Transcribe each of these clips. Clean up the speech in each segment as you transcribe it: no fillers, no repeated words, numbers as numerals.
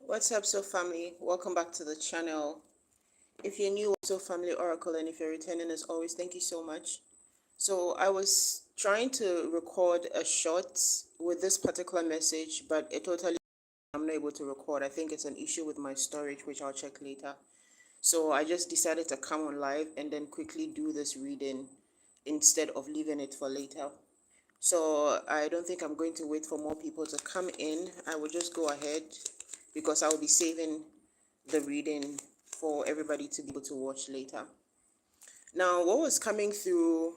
What's up, Soul Family? Welcome back to the channel. If you're new, Soul Family Oracle, and if you're returning as always, thank you so much. So I was trying to record a short with this particular message, but I'm not able to record. I think it's an issue with my storage, which I'll check later. So I just decided to come on live and then quickly do this reading instead of leaving it for later. So I don't think I'm going to wait for more people to come in. I will just go ahead because I will be saving the reading for everybody to be able to watch later. Now, what was coming through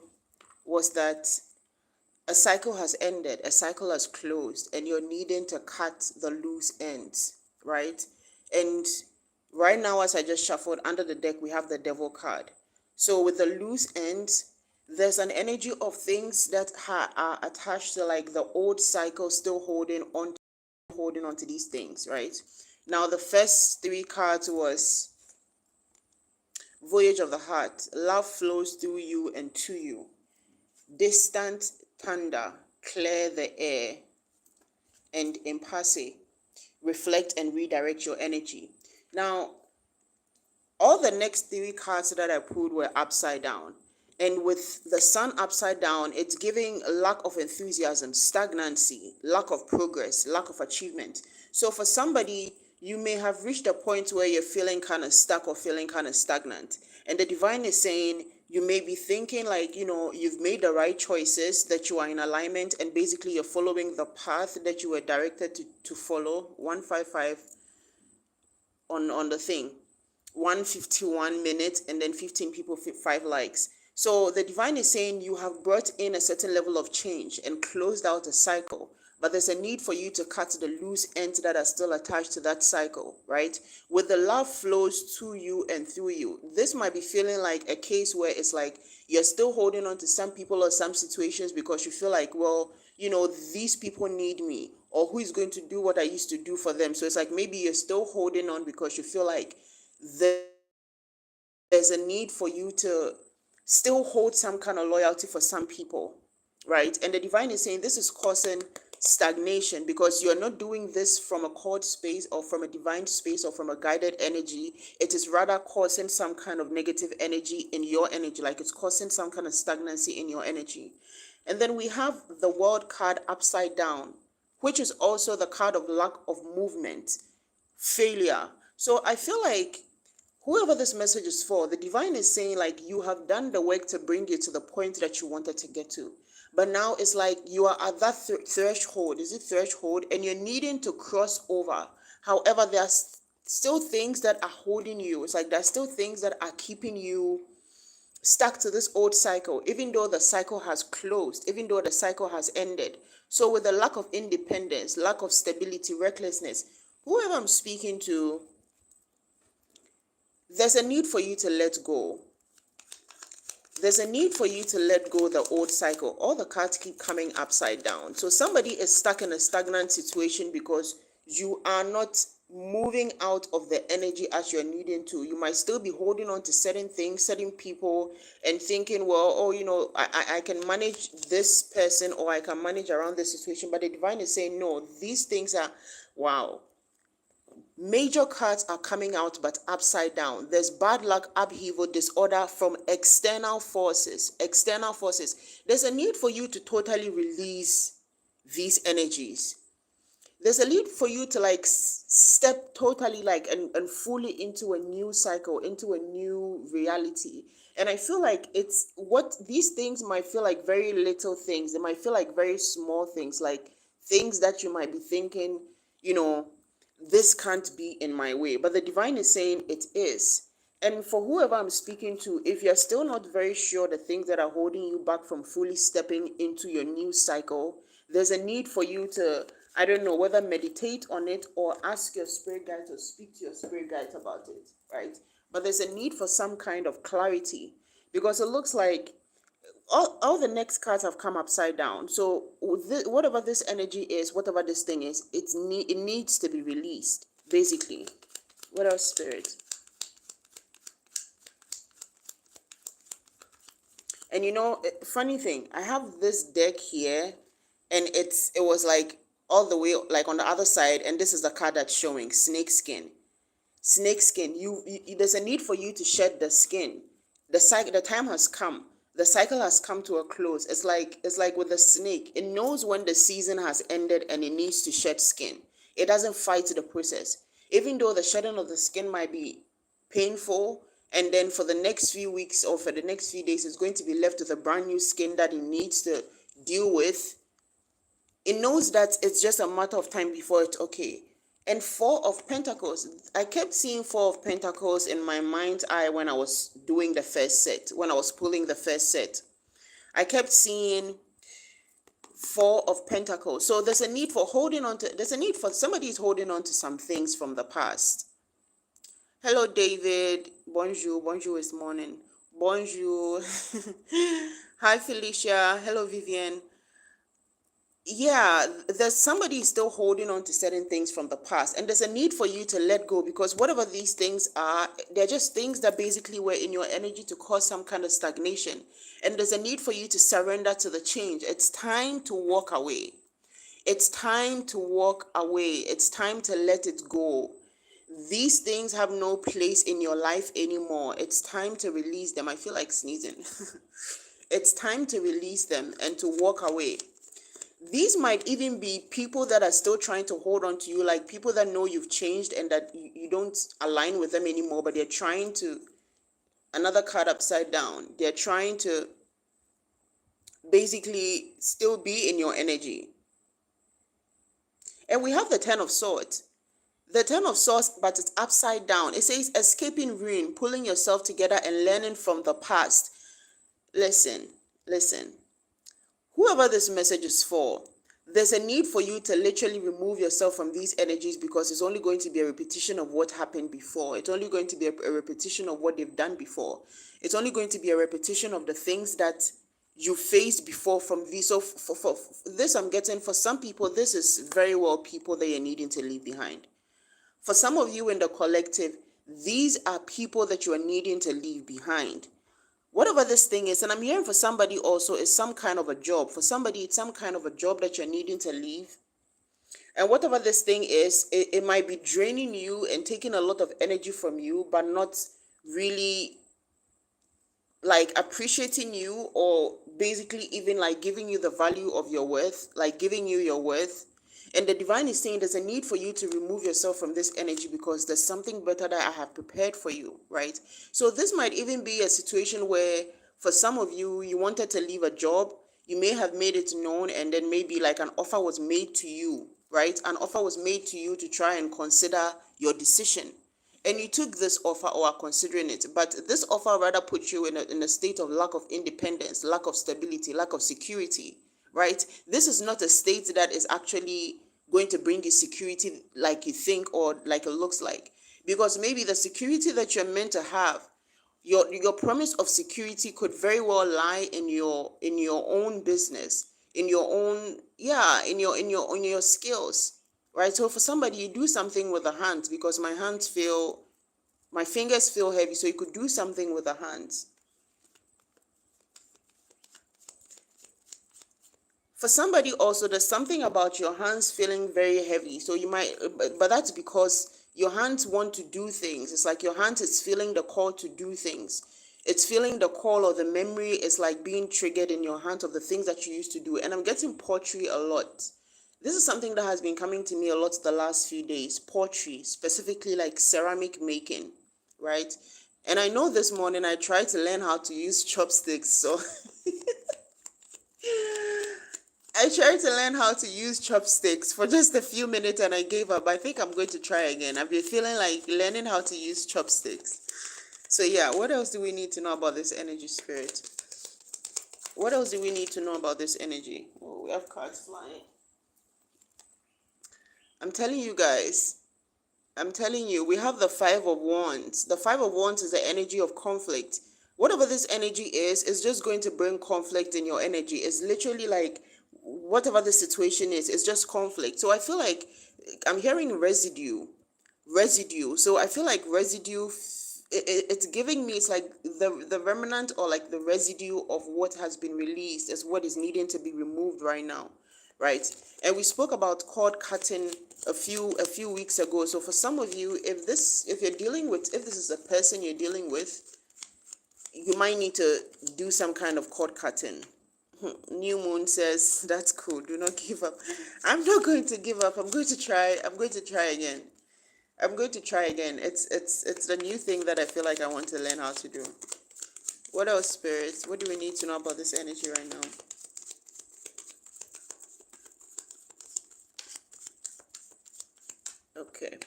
was that a cycle has ended, a cycle has closed, and you're needing to cut the loose ends, right? And right now, as I just shuffled under the deck, we have the devil card. So with the loose ends, there's an energy of things that are attached to like the old cycle, still holding on to these things, right? Now, the first three cards was Voyage of the Heart. Love flows through you and to you. Distant thunder, clear the air. And impasse, reflect and redirect your energy. Now, all the next three cards that I pulled were upside down. And with the sun upside down, it's giving lack of enthusiasm, stagnancy, lack of progress, lack of achievement. So for somebody, you may have reached a point where you're feeling kind of stuck or feeling kind of stagnant. And the divine is saying, you may be thinking like, you've made the right choices, that you are in alignment, and basically you're following the path that you were directed to follow. 155 on the thing. 151 minutes and then 15 people, 5 likes. So the divine is saying you have brought in a certain level of change and closed out a cycle, but there's a need for you to cut the loose ends that are still attached to that cycle, right? With the love flows to you and through you. This might be feeling like a case where it's like you're still holding on to some people or some situations because you feel like, well, these people need me, or who is going to do what I used to do for them. So it's like maybe you're still holding on because you feel like there's a need for you to still hold some kind of loyalty for some people, right? And the divine is saying this is causing stagnation because you're not doing this from a called space or from a divine space or from a guided energy. It is rather causing some kind of negative energy in your energy, like it's causing some kind of stagnancy in your energy. And then we have the world card upside down, which is also the card of lack of movement, failure. So I feel like whoever this message is for, the divine is saying like you have done the work to bring you to the point that you wanted to get to. But now it's like you are at that threshold. Is it threshold? And you're needing to cross over. However, there's still things that are holding you. It's like there's still things that are keeping you stuck to this old cycle, even though the cycle has closed, even though the cycle has ended. So with the lack of independence, lack of stability, recklessness, whoever I'm speaking to, there's a need for you to let go. There's a need for you to let go the old cycle. All the cards keep coming upside down. So somebody is stuck in a stagnant situation because you are not moving out of the energy as you're needing to. You might still be holding on to certain things, certain people, and thinking, well, I can manage this person or I can manage around this situation. But the divine is saying, no, these things are, wow. Major cards are coming out, but upside down. There's bad luck, upheaval, disorder from external forces. External forces. There's a need for you to totally release these energies. There's a need for you to like step totally like and fully into a new cycle, into a new reality. And I feel like it's what these things might feel like very little things. They might feel like very small things, like things that you might be thinking, you know, this can't be in my way. But the divine is saying it is. And for whoever I'm speaking to, if you're still not very sure the things that are holding you back from fully stepping into your new cycle, there's a need for you to, I don't know, whether meditate on it or ask your spirit guides or speak to your spirit guides about it, right? But there's a need for some kind of clarity because it looks like all the next cards have come upside down. So whatever this energy is, whatever this thing is, it needs to be released, basically. What else, spirit? And funny thing, I have this deck here, and it was like all the way like on the other side, and this is the card that's showing snake skin. Snake skin. There's a need for you to shed the skin. The time has come. The cycle has come to a close. It's like with the snake. It knows when the season has ended and it needs to shed skin. It doesn't fight the process. Even though the shedding of the skin might be painful, and then for the next few weeks or for the next few days, it's going to be left with a brand new skin that it needs to deal with. It knows that it's just a matter of time before it's okay. And Four of Pentacles, I kept seeing Four of Pentacles in my mind's eye when I was doing the first set, when I was pulling the first set. I kept seeing Four of Pentacles. So there's a need for somebody's holding on to some things from the past. Hello, David. Bonjour. Bonjour is morning. Bonjour. Hi, Felicia. Hello, Vivian. Yeah, there's somebody still holding on to certain things from the past, and there's a need for you to let go, because whatever these things are, they're just things that basically were in your energy to cause some kind of stagnation, and there's a need for you to surrender to the change. It's time to walk away. It's time to walk away. It's time to let it go. These things have no place in your life anymore. It's time to release them. I feel like sneezing. It's time to release them and to walk away. These might even be people that are still trying to hold on to you, like people that know you've changed and that you don't align with them anymore, but they're trying to, another card upside down, they're trying to basically still be in your energy. And we have the Ten of Swords. The Ten of Swords, but it's upside down. It says escaping ruin, pulling yourself together and learning from the past. Listen. Whoever this message is for, there's a need for you to literally remove yourself from these energies, because it's only going to be a repetition of what happened before. It's only going to be a repetition of what they've done before. It's only going to be a repetition of the things that you faced before from these. So for this, I'm getting, for some people, this is very well people that you're needing to leave behind. For some of you in the collective, these are people that you are needing to leave behind. Whatever this thing is, and I'm hearing for somebody also, is some kind of a job. For somebody, it's some kind of a job that you're needing to leave. And whatever this thing is, it might be draining you and taking a lot of energy from you, but not really like appreciating you, or basically even like giving you the value of your worth, like giving you your worth. And the divine is saying there's a need for you to remove yourself from this energy, because there's something better that I have prepared for you, right? So this might even be a situation where for some of you, you wanted to leave a job, you may have made it known, and then maybe like an offer was made to you, right? An offer was made to you to try and consider your decision. And you took this offer or are considering it, but this offer rather put you in a state of lack of independence, lack of stability, lack of security, right? This is not a state that is actually going to bring you security like you think or like it looks like. Because maybe the security that you're meant to have, your promise of security could very well lie in your own business, in your own, in your skills, right? So for somebody, you do something with the hands, because my fingers feel heavy, so you could do something with the hands. For somebody also, there's something about your hands feeling very heavy. So you might, but that's because your hands want to do things. It's like your hands is feeling the call to do things. It's feeling the call, or the memory is like being triggered in your hands of the things that you used to do. And I'm getting pottery a lot. This is something that has been coming to me a lot the last few days. Pottery, specifically like ceramic making, right? And I know this morning I tried to learn how to use chopsticks. So I tried to learn how to use chopsticks for just a few minutes and I gave up. I think I'm going to try again. I've been feeling like learning how to use chopsticks. So yeah, what else do we need to know about this energy, spirit? What else do we need to know about this energy? Oh, we have cards flying. I'm telling you guys. I'm telling you, we have the Five of Wands. The Five of Wands is the energy of conflict. Whatever this energy is just going to bring conflict in your energy. It's literally like whatever the situation is, it's just conflict. So I feel like I'm hearing residue. So I feel like residue, it's giving me, it's like the remnant or like the residue of what has been released is what is needing to be removed right now. right? And we spoke about cord cutting a few weeks ago. So for some of you, if you're dealing with, if this is a person you're dealing with, you might need to do some kind of cord cutting. New Moon says, that's cool. Do not give up. I'm not going to give up. I'm going to try. I'm going to try again. I'm going to try again. It's the new thing that I feel like I want to learn how to do. What else, spirits? What do we need to know about this energy right now? Okay.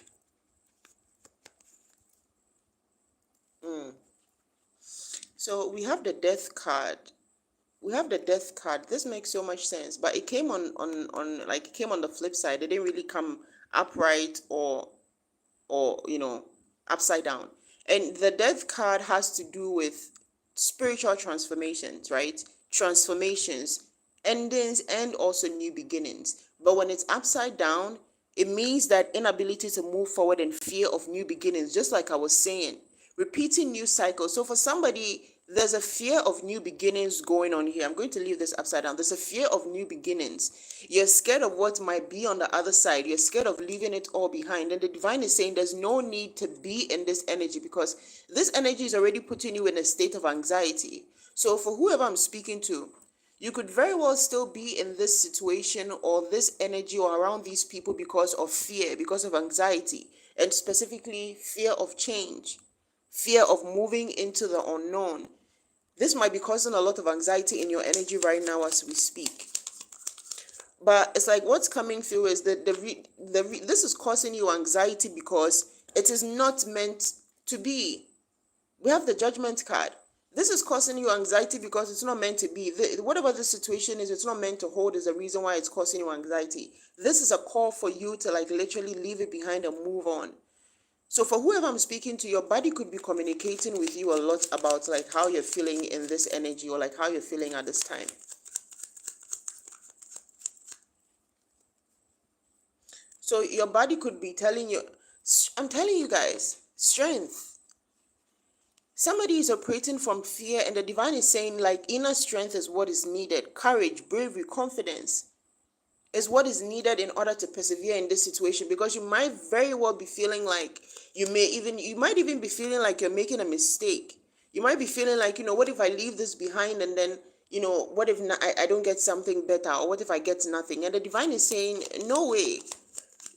So we have the death card. This makes so much sense, but it came on like it came on the flip side. It didn't really come upright or upside down. And the death card has to do with spiritual transformations, right? Transformations, endings, and also new beginnings. But when it's upside down, it means that inability to move forward and fear of new beginnings, just like I was saying, repeating new cycles. So for somebody, there's a fear of new beginnings going on here. I'm going to leave this upside down. There's a fear of new beginnings. You're scared of what might be on the other side. You're scared of leaving it all behind. And the divine is saying there's no need to be in this energy, because this energy is already putting you in a state of anxiety. So for whoever I'm speaking to, you could very well still be in this situation or this energy or around these people because of fear, because of anxiety, and specifically fear of change, fear of moving into the unknown. This might be causing a lot of anxiety in your energy right now as we speak. But it's like what's coming through is that this is causing you anxiety because it is not meant to be. We have the judgment card. This is causing you anxiety because it's not meant to be. Whatever the situation is, it's not meant to hold is the reason why it's causing you anxiety. This is a call for you to like literally leave it behind and move on. So for whoever I'm speaking to, your body could be communicating with you a lot about like how you're feeling in this energy or like how you're feeling at this time. So your body could be telling you, I'm telling you guys, strength. Somebody is operating from fear, and the divine is saying like inner strength is what is needed. Courage, bravery, confidence is what is needed in order to persevere in this situation, because you might very well be feeling like you might even be feeling like you're making a mistake. You might be feeling like, what if I leave this behind, and then, what if I don't get something better, or what if I get nothing? And the divine is saying, no way.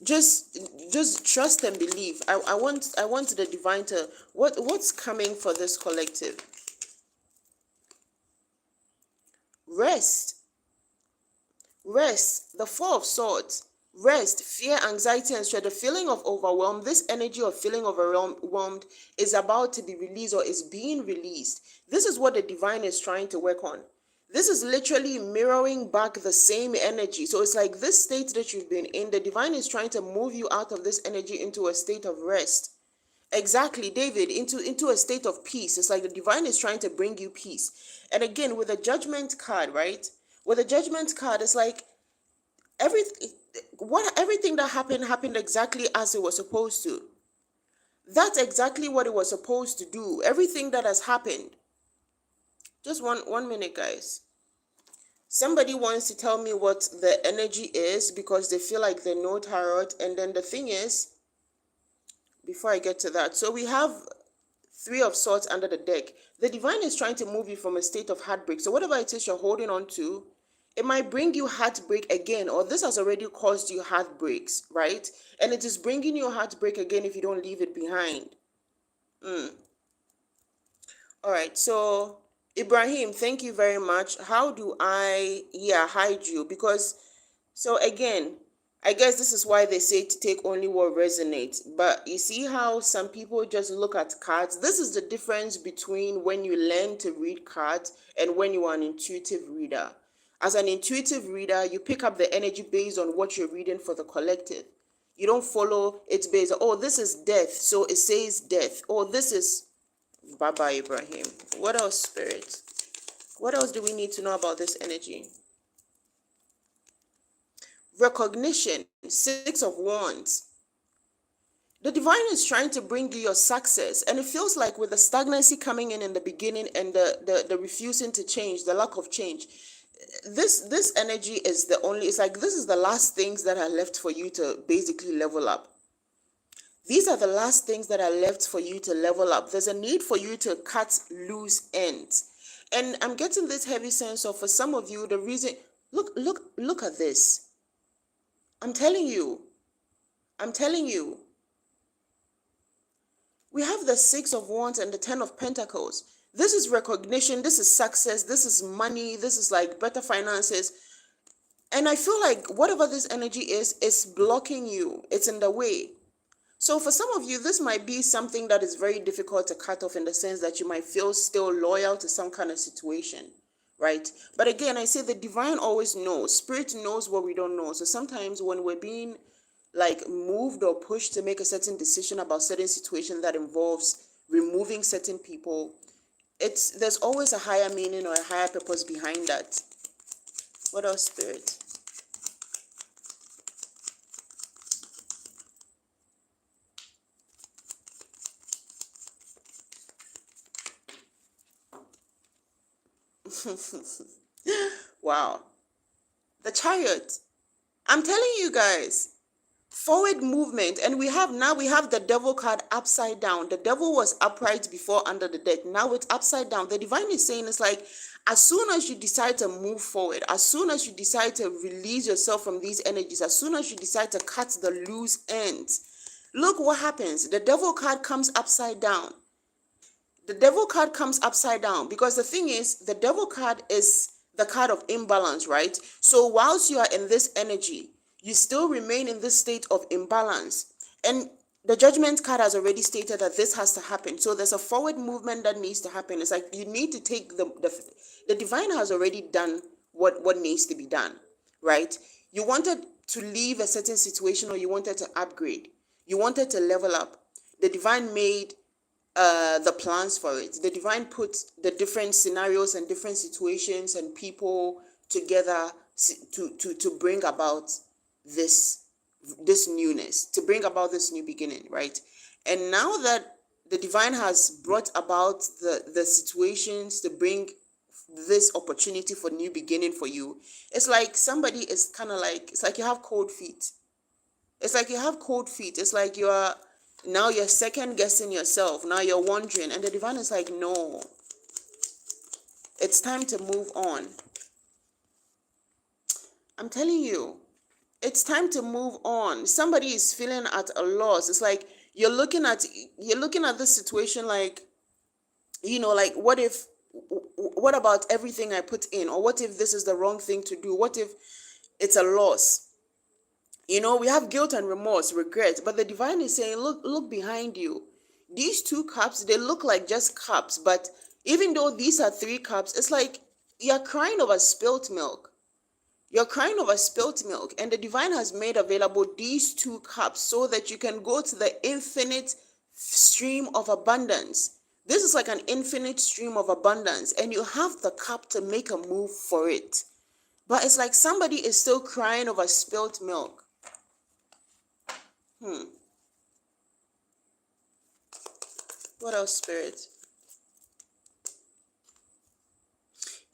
Just trust and believe. I want the divine to, what's coming for this collective? Rest. The Four of Swords. Rest, fear, anxiety, and stress. The feeling of overwhelmed, this energy of feeling overwhelmed is about to be released or is being released. This is what the divine is trying to work on. This is literally mirroring back the same energy. So it's like this state that you've been in, the divine is trying to move you out of this energy into a state of rest. Exactly, David, into a state of peace. It's like the divine is trying to bring you peace. And again, with the judgment card, right? With the judgment card, it's like everything that happened exactly as it was supposed to. That's exactly what it was supposed to do. Everything that has happened. Just one minute, guys. Somebody wants to tell me what the energy is because they feel like they know tarot. And then the thing is, before I get to that, so we have Three of Swords under the deck. The divine is trying to move you from a state of heartbreak. So whatever it is you're holding on to, it might bring you heartbreak again, or this has already caused you heartbreaks, right? And it is bringing you heartbreak again if you don't leave it behind. All right, so Ibrahim, thank you very much. How do I, hide you? Because, so again, I guess this is why they say to take only what resonates. But you see how some people just look at cards? This is the difference between when you learn to read cards and when you are an intuitive reader. As an intuitive reader, you pick up the energy based on what you're reading for the collective. You don't follow it based on, oh, this is death, so it says death. Oh, this is Baba Ibrahim. What else, Spirit? What else do we need to know about this energy? Recognition, Six of Wands. The divine is trying to bring you your success, and it feels like with the stagnancy coming in the beginning and the refusing to change, the lack of change, this energy is the only, it's like this is the last things that are left for you to basically level up. These are the last things that are left for you to level up. There's a need for you to cut loose ends. And I'm getting this heavy sense of, for some of you, the reason, look at this. I'm telling you, we have the Six of Wands and the Ten of Pentacles. This is recognition, this is success, this is money, this is like better finances. And I feel like whatever this energy is blocking you. It's in the way. So for some of you, this might be something that is very difficult to cut off, in the sense that you might feel still loyal to some kind of situation, right? But again, I say the divine always knows. Spirit knows what we don't know. So sometimes when we're being like moved or pushed to make a certain decision about certain situation that involves removing certain people, there's always a higher meaning or a higher purpose behind that. What else, Spirit? Wow. The Chariot. I'm telling you guys, forward movement. And we have the Devil card upside down. The Devil was upright before under the deck. Now it's upside down. The divine is saying, it's like, as soon as you decide to move forward, as soon as you decide to release yourself from these energies, as soon as you decide to cut the loose ends, look what happens. The Devil card comes upside down. The Devil card comes upside down, because the thing is, the Devil card is the card of imbalance, right? So whilst you are in this energy, you still remain in this state of imbalance. And the Judgment card has already stated that this has to happen. So there's a forward movement that needs to happen. It's like you need to take the divine has already done what needs to be done, right? You wanted to leave a certain situation, or you wanted to upgrade. You wanted to level up. The divine made the plans for it. The divine put the different scenarios and different situations and people together to bring about this newness, to bring about this new beginning, right? And now that the divine has brought about the situations to bring this opportunity for new beginning for you, it's like somebody is kind of like, it's like you have cold feet. It's like you have cold feet. It's like you're second guessing yourself. Now you're wondering. And the divine is like, no, it's time to move on. I'm telling you, it's time to move on. Somebody is feeling at a loss. It's like you're looking at this situation like, like, what about everything I put in? Or what if this is the wrong thing to do? What if it's a loss? We have guilt and remorse, regret, but the divine is saying, look behind you. These 2 cups, they look like just cups, but even though these are 3 cups, it's like you're crying over spilt milk. You're crying over spilt milk, and the divine has made available these 2 cups so that you can go to the infinite stream of abundance. This is like an infinite stream of abundance, and you have the cup to make a move for it. But it's like somebody is still crying over spilt milk. What else, Spirit?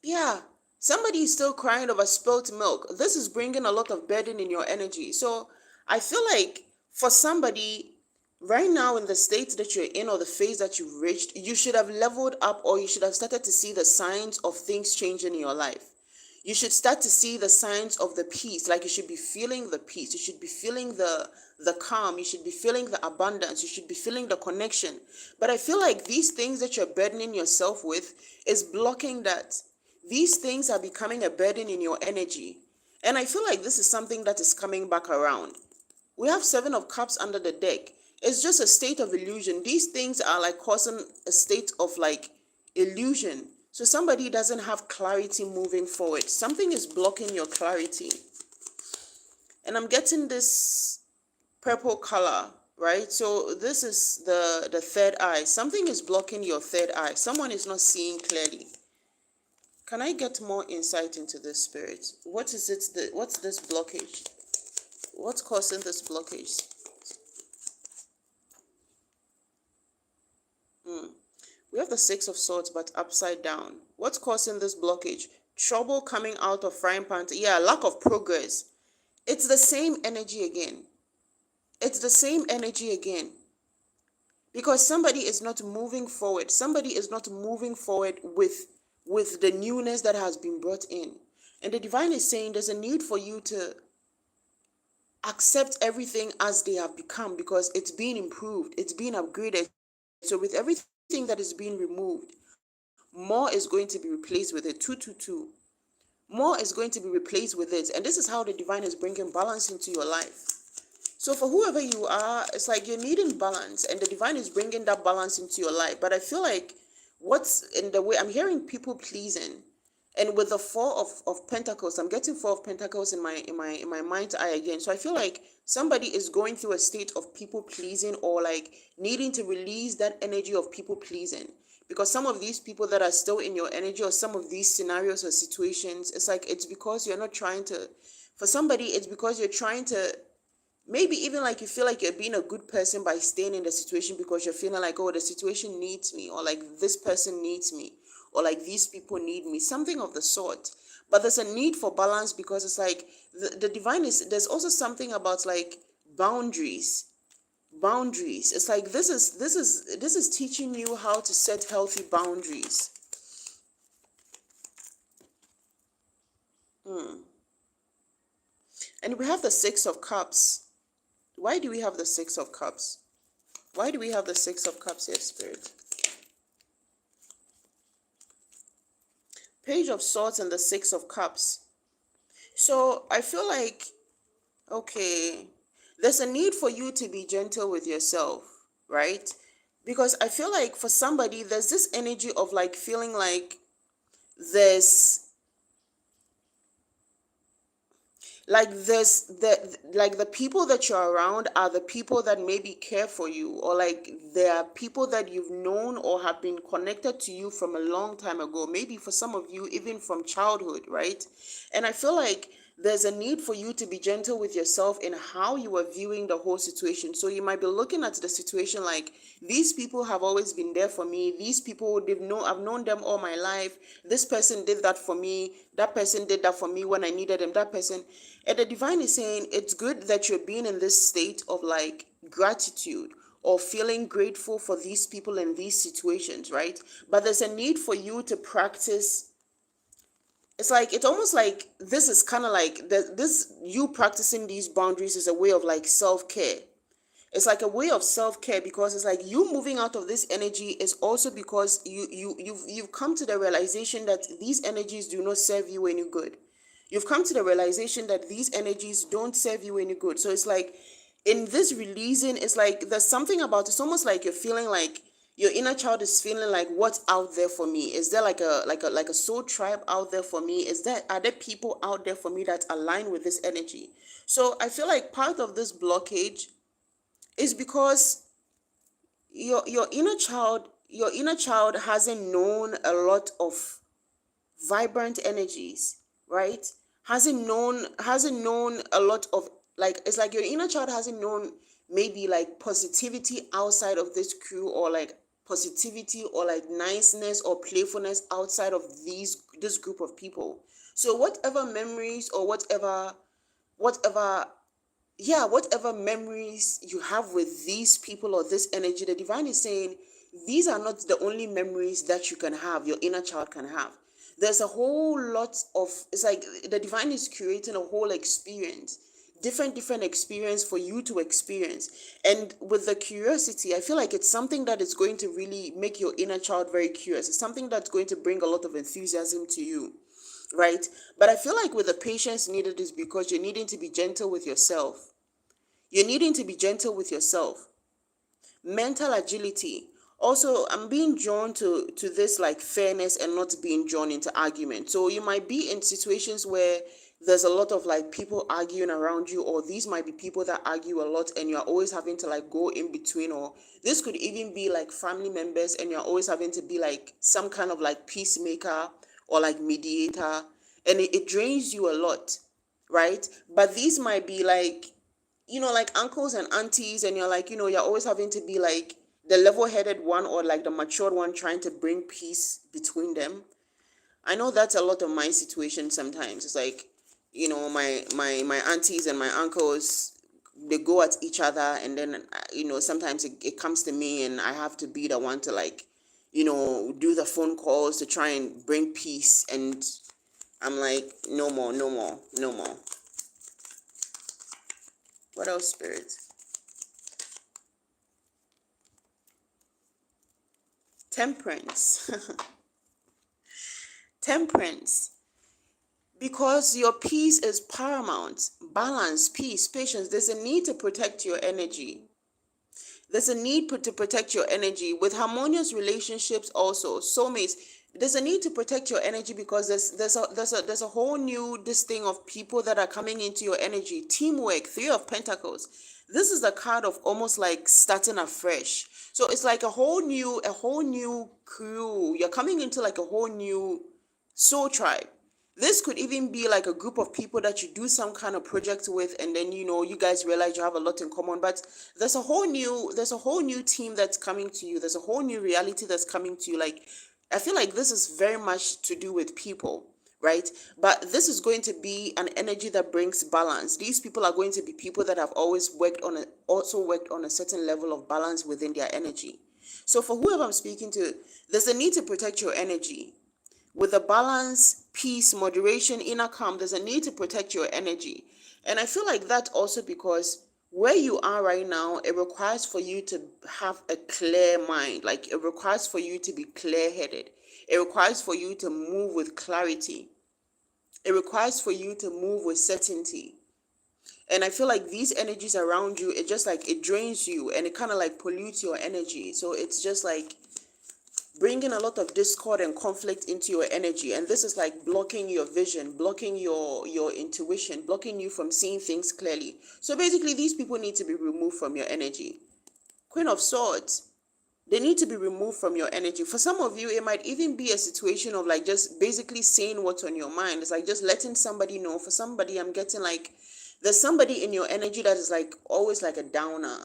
Yeah, somebody is still crying over spilt milk. This is bringing a lot of burden in your energy. So I feel like for somebody right now, in the state that you're in or the phase that you've reached, you should have leveled up, or you should have started to see the signs of things changing in your life. You should start to see the signs of the peace. Like, you should be feeling the peace. You should be feeling the calm. You should be feeling the abundance. You should be feeling the connection. But I feel like these things that you're burdening yourself with is blocking that. These things are becoming a burden in your energy. And I feel like this is something that is coming back around. We have 7 of Cups under the deck. It's just a state of illusion. These things are like causing a state of like illusion. So somebody doesn't have clarity moving forward. Something is blocking your clarity. And I'm getting this purple color, right? So this is the third eye. Something is blocking your third eye. Someone is not seeing clearly. Can I get more insight into this, Spirit? What is it? What's this blockage? What's causing this blockage? We have the 6 of Swords, but upside down. What's causing this blockage? trouble coming out of frying pan. Yeah, lack of progress. It's the same energy again. It's the same energy again. Because somebody is not moving forward. Somebody is not moving forward with the newness that has been brought in. And the divine is saying there's a need for you to accept everything as they have become, because it's being improved, it's being upgraded. So with everything that is being removed, more is going to be replaced with it. 222. More is going to be replaced with it. And this is how the divine is bringing balance into your life. So for whoever you are, it's like you're needing balance, and the divine is bringing that balance into your life. But I feel like what's in the way, I'm hearing people pleasing, and with the four of pentacles, I'm getting four of pentacles in my mind's eye again. So I feel like somebody is going through a state of people pleasing, or like needing to release that energy of people pleasing. Because some of these people that are still in your energy, or some of these scenarios or situations, it's like it's because you're not trying to, for somebody, it's because you're trying to, maybe even like you feel like you're being a good person by staying in the situation, because you're feeling like, oh, the situation needs me, or like this person needs me, or like these people need me, something of the sort. But there's a need for balance, because it's like the divine is, there's also something about like boundaries. Boundaries, it's like this is teaching you how to set healthy boundaries. And we have the Six of Cups. Why do we have the Six of Cups? Why do we have the Six of Cups here, Spirit? Page of Swords and the Six of Cups. So I feel like, okay, there's a need for you to be gentle with yourself, right? Because I feel like for somebody, there's this energy of like feeling like there's the people that you're around are the people that maybe care for you, or like they are people that you've known or have been connected to you from a long time ago, maybe for some of you even from childhood, right? And I feel like there's a need for you to be gentle with yourself in how you are viewing the whole situation. So you might be looking at the situation like, these people have always been there for me, these people, I've known them all my life, this person did that for me, that person did that for me when I needed them, that person. And the divine is saying it's good that you're being in this state of like gratitude, or feeling grateful for these people in these situations, right? But there's a need for you to practice. It's like, it's almost like this is kind of like this, you practicing these boundaries is a way of like self-care. It's like a way of self-care, because it's like you moving out of this energy is also because you've come to the realization that these energies do not serve you any good. You've come to the realization that these energies don't serve you any good. So it's like, in this releasing, it's like there's something about, it's almost like you're feeling like your inner child is feeling like, what's out there for me? Is there like a soul tribe out there for me? Are there people out there for me that align with this energy? So I feel like part of this blockage is because your inner child hasn't known a lot of vibrant energies, right? Hasn't known a lot of, like, it's like your inner child hasn't known maybe like positivity outside of this crew, or like positivity or like niceness or playfulness outside of this group of people. So whatever memories, or whatever yeah, whatever memories you have with these people or this energy, the divine is saying these are not the only memories that you can have, your inner child can have. There's a whole lot of, it's like the divine is creating a whole experience, different experience for you to experience. And with the curiosity, I feel like it's something that is going to really make your inner child very curious. It's something that's going to bring a lot of enthusiasm to you, right? But I feel like with the patience needed is because you're needing to be gentle with yourself. You're needing to be gentle with yourself. Mental agility. Also, I'm being drawn to this like fairness, and not being drawn into argument. So you might be in situations where there's a lot of like people arguing around you, or these might be people that argue a lot, and you're always having to like go in between, or this could even be like family members, and you're always having to be like some kind of like peacemaker or like mediator, and it drains you a lot, right? But these might be like, like uncles and aunties, and you're like, you're always having to be like the level-headed one, or like the matured one, trying to bring peace between them. I know that's a lot of my situation sometimes. It's like, my aunties and my uncles, they go at each other, and then sometimes it comes to me, and I have to be the one to, like, do the phone calls to try and bring peace. And I'm like, no more, no more, no more. What else, Spirit? Temperance. Temperance. Because your peace is paramount. Balance, peace, patience. There's a need to protect your energy. There's a need to protect your energy with harmonious relationships. Also, soulmates. There's a need to protect your energy, because there's a whole new this thing of people that are coming into your energy. Teamwork, Three of Pentacles. This is the card of almost like starting afresh. So it's like a whole new crew. You're coming into like a whole new soul tribe. This could even be like a group of people that you do some kind of project with, and then you guys realize you have a lot in common. But there's a whole new team that's coming to you. There's a whole new reality that's coming to you. Like, I feel like this is very much to do with people, right? But this is going to be an energy that brings balance. These people are going to be people that have also worked on a certain level of balance within their energy. So for whoever I'm speaking to, there's a need to protect your energy with a balance, peace, moderation, inner calm. There's a need to protect your energy. And I feel like that also because where you are right now, it requires for you to have a clear mind. Like, it requires for you to be clear-headed. It requires for you to move with clarity. It requires for you to move with certainty. And I feel like these energies around you, it just like, it drains you, and it kind of like pollutes your energy. So it's just like bringing a lot of discord and conflict into your energy, and this is like blocking your vision, blocking your intuition, blocking you from seeing things clearly. So basically, these people need to be removed from your energy. Queen of Swords, they need to be removed from your energy. For some of you, it might even be a situation of like just basically saying what's on your mind. It's like just letting somebody know. For somebody, I'm getting like there's somebody in your energy that is like always like a downer,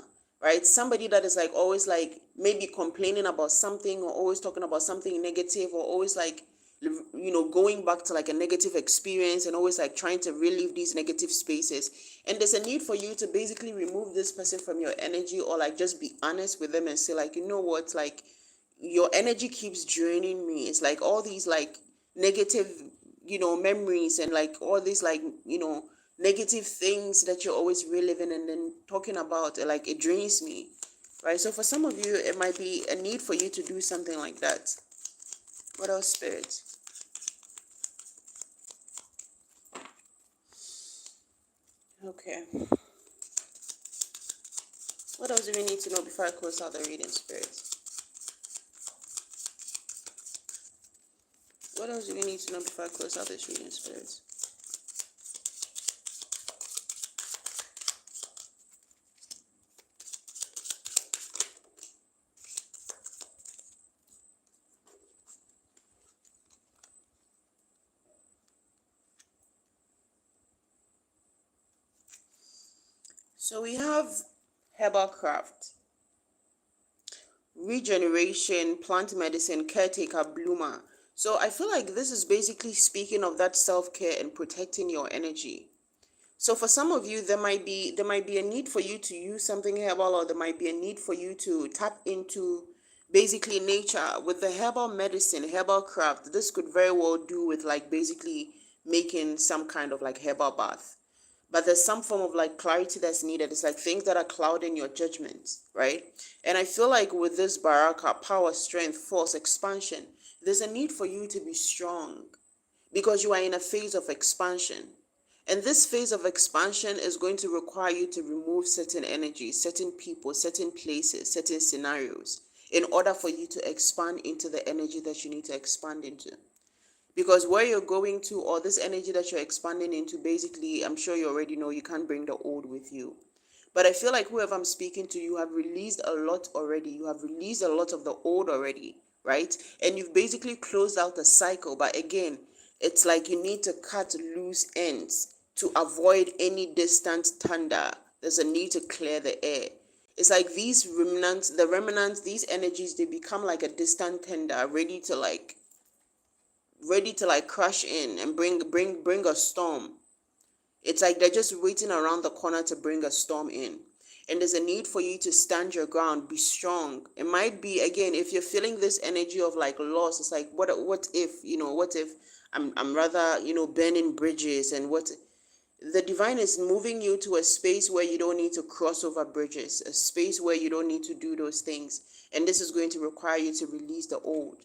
right? Somebody that is like always like maybe complaining about something, or always talking about something negative, or always like going back to like a negative experience, and always like trying to relive these negative spaces. And there's a need for you to basically remove this person from your energy, or like just be honest with them and say, like, you know what, like, your energy keeps draining me. It's like all these like negative memories, and like all these like negative things that you're always reliving and then talking about, like, it drains me, right? So for some of you, it might be a need for you to do something like that. What else, Spirit? Okay. What else do we need to know before I close out the reading, Spirit? What else do we need to know before I close out this reading, Spirit? So we have herbal craft, regeneration, plant medicine, caretaker, bloomer. So I feel like this is basically speaking of that self-care and protecting your energy. So for some of you, there might be a need for you to use something herbal, or there might be a need for you to tap into basically nature with the herbal medicine, herbal craft. This could very well do with like basically making some kind of like herbal bath. But there's some form of like clarity that's needed. It's like things that are clouding your judgment, right? And I feel like with this baraka, power, strength, force, expansion, there's a need for you to be strong, because you are in a phase of expansion. And this phase of expansion is going to require you to remove certain energies, certain people, certain places, certain scenarios, in order for you to expand into the energy that you need to expand into. Because where you're going to, or this energy that you're expanding into, basically, I'm sure you already know you can't bring the old with you. But I feel like whoever I'm speaking to, you have released a lot already. You have released a lot of the old already, right? And you've basically closed out the cycle. But again, it's like you need to cut loose ends to avoid any distant thunder. There's a need to clear the air. It's like the remnants, these energies, they become like a distant thunder, ready to like ready to like crash in and bring a storm. It's like they're just waiting around the corner to bring a storm in. And there's a need for you to stand your ground, be strong. It might be, again, if you're feeling this energy of like loss, it's like what if, what if I'm rather, burning bridges, and what the divine is moving you to a space where you don't need to cross over bridges, a space where you don't need to do those things. And this is going to require you to release the old.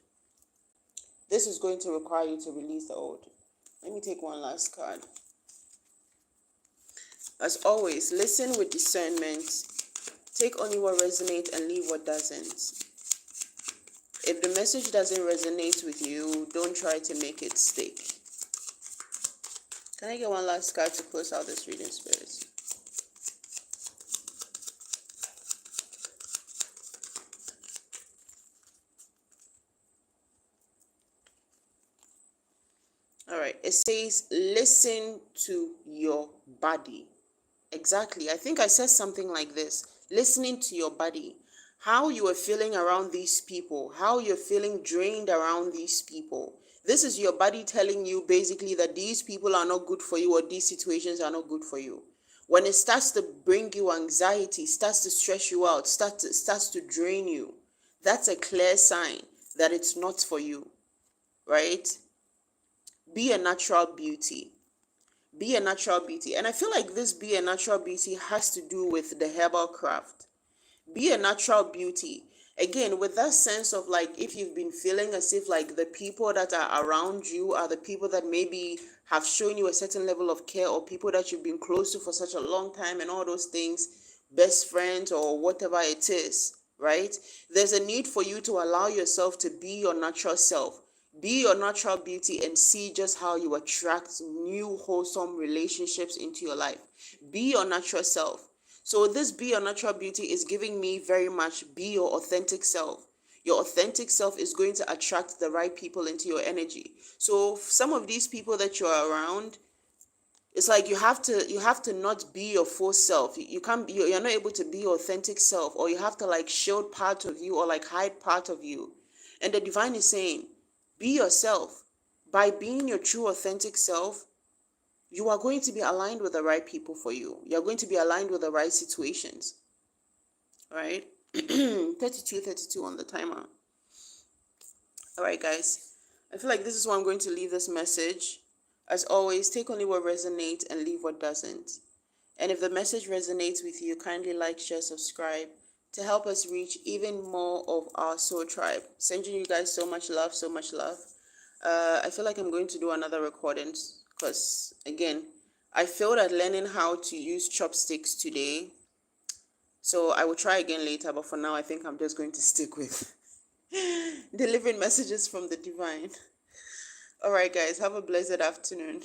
This is going to require you to release the old. Let me take one last card. As always, listen with discernment. Take only what resonates and leave what doesn't. If the message doesn't resonate with you, don't try to make it stick. Can I get one last card to close out this reading, spirits? All right. It says, listen to your body. Exactly. I think I said something like this. Listening to your body. How you are feeling around these people. How you're feeling drained around these people. This is your body telling you basically that these people are not good for you, or these situations are not good for you. When it starts to bring you anxiety, starts to stress you out, starts to drain you, that's a clear sign that it's not for you, right? Be a natural beauty. Be a natural beauty. And I feel like this be a natural beauty has to do with the herbal craft. Be a natural beauty. Again, with that sense of like, if you've been feeling as if like the people that are around you are the people that maybe have shown you a certain level of care, or people that you've been close to for such a long time and all those things, best friends or whatever it is, right? There's a need for you to allow yourself to be your natural self. Be your natural beauty and see just how you attract new wholesome relationships into your life. Be your natural self. So this be your natural beauty is giving me very much be your authentic self. Your authentic self is going to attract the right people into your energy. So some of these people that you're around, it's like you have to not be your full self. You can't be, you're not able to be your authentic self, or you have to like shield part of you or like hide part of you. And the divine is saying, be yourself. By being your true authentic self, you are going to be aligned with the right people for you. You're going to be aligned with the right situations. All right? 32 on the timer. All right, guys. I feel like this is where I'm going to leave this message. As always, take only what resonates and leave what doesn't. And if the message resonates with you, kindly like, share, subscribe to help us reach even more of our soul tribe. Sending you guys so much love, so much love. I feel like I'm going to do another recording because, again, I failed at learning how to use chopsticks today. So I will try again later, but for now, I think I'm just going to stick with delivering messages from the divine. All right, guys, have a blessed afternoon.